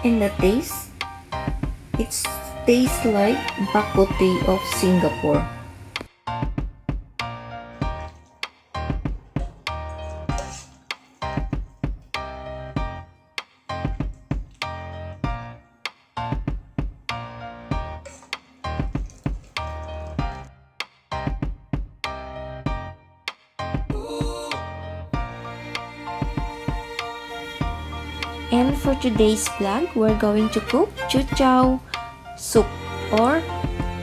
And the taste, it tastes like bak kut teh of Singapore. And for today's vlog, we're going to cook Chiu Chow soup or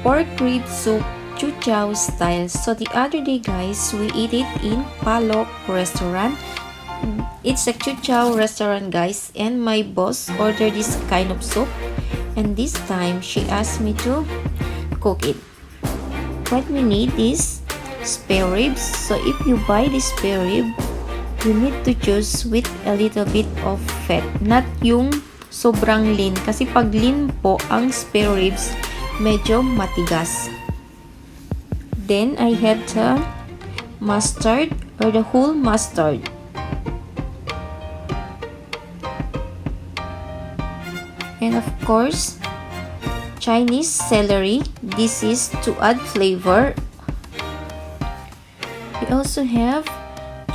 pork rib soup Chiu Chow style. So the other day guys, we eat it in Palok restaurant. It's a Chiu Chow restaurant guys, and my boss ordered this kind of soup, and this time she asked me to cook it. What we need is spare ribs. So if you buy this spare rib, you need to choose with a little bit of fat, not yung sobrang lean, kasi pag lean po ang spare ribs, medyo matigas. Then I had the mustard or the whole mustard. And of course, Chinese celery. This is to add flavor. We also have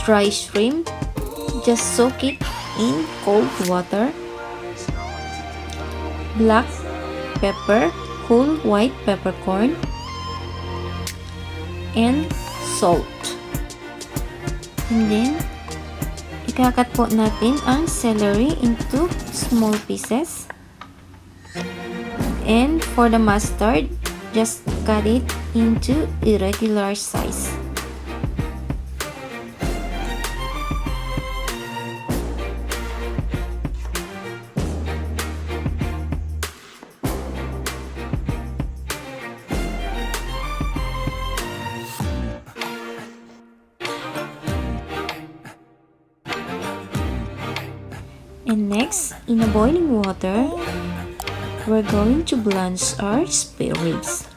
dry shrimp. Just soak it in cold water. Black pepper, whole white peppercorn, and salt. And then, ikakat po natin ang celery into small pieces. And for the mustard, just cut it into irregular size. And next, in a boiling water, we're going to blanch our spare ribs.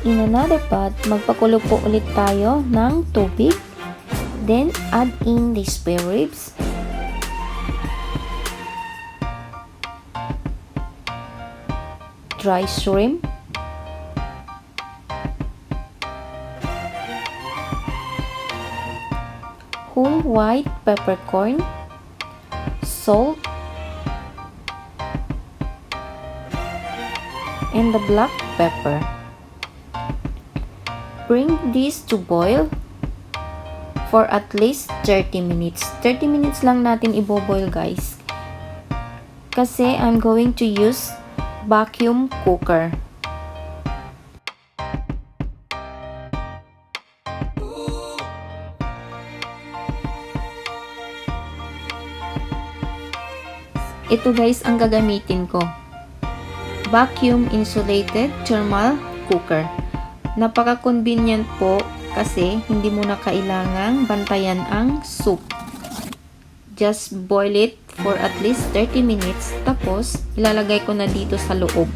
In another pot, magpakulo po ulit tayo ng tubig. Then, add in the spare ribs. Dry shrimp. Whole white peppercorn. Salt. And the black pepper. Bring this to boil for at least 30 minutes. 30 minutes lang natin iboboil guys. Kasi I'm going to use vacuum cooker. Ito guys ang gagamitin ko. Vacuum insulated thermal cooker. Napaka-convenient po kasi hindi mo na kailangang bantayan ang soup. Just boil it for at least 30 minutes tapos ilalagay ko na dito sa loob.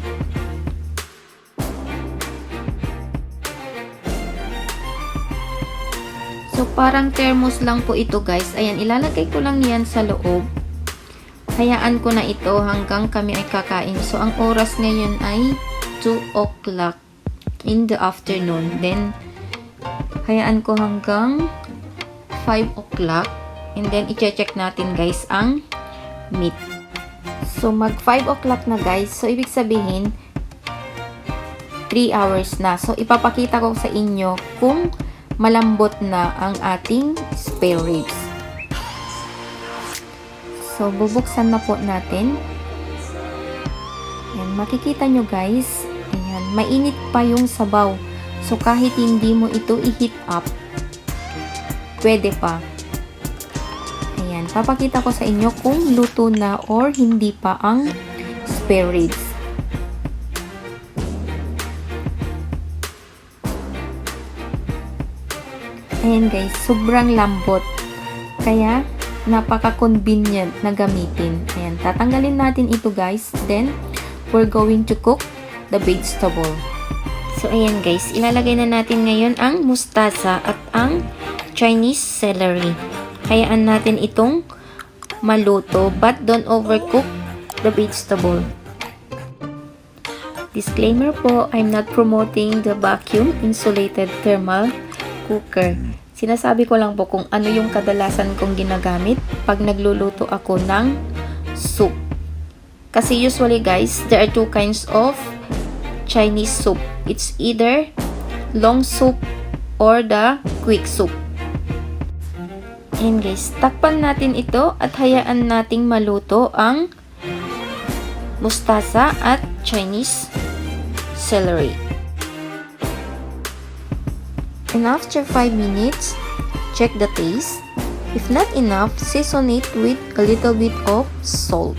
So parang thermos lang po ito guys. Ayan, ilalagay ko lang yan sa loob. Hayaan ko na ito hanggang kami ay kakain. So ang oras ngayon ay 2 o'clock. In the afternoon. Then, hayaan ko hanggang 5 o'clock. And then, i-check natin guys ang meat. So, mag 5 o'clock na guys. So, ibig sabihin, 3 hours na. So, ipapakita ko sa inyo kung malambot na ang ating spare ribs. So, bubuksan na po natin. Yan, makikita nyo guys. Ayan, mainit pa yung sabaw. So, kahit hindi mo ito i-heat up, pwede pa. Ayan, papakita ko sa inyo kung luto na or hindi pa ang spare ribs. Ayan guys, sobrang lambot. Kaya, napaka-convenient na gamitin. Ayan, tatanggalin natin ito guys. Then, we're going to cook the vegetable. So, ayan guys, ilalagay na natin ngayon ang mustasa at ang Chinese celery. Hayaan natin itong maluto, but don't overcook the vegetable. Disclaimer po, I'm not promoting the vacuum insulated thermal cooker. Sinasabi ko lang po kung ano yung kadalasan kong ginagamit pag nagluluto ako ng soup. Kasi usually guys, there are two kinds of Chinese soup. It's either long soup or the quick soup. Ayan guys, takpan natin ito at hayaan nating maluto ang mustasa at Chinese celery. And after 5 minutes, check the taste. If not enough, season it with a little bit of salt.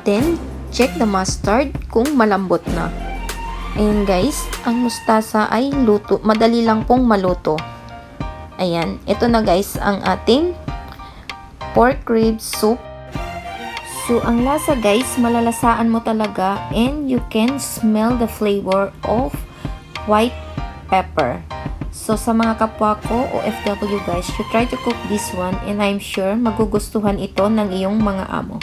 Then, check the mustard kung malambot na. Ayan guys, ang mustasa ay luto. Madali lang pong maluto. Ayan, ito na guys ang ating pork rib soup. So, ang lasa guys, malalasaan mo talaga and you can smell the flavor of white pepper. So, sa mga kapwa ko, OFW guys, you try to cook this one and I'm sure magugustuhan ito ng iyong mga amo.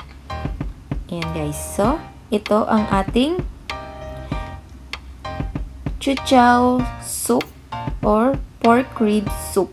Ayan guys. So, ito ang ating Chiu Chow soup or pork rib soup.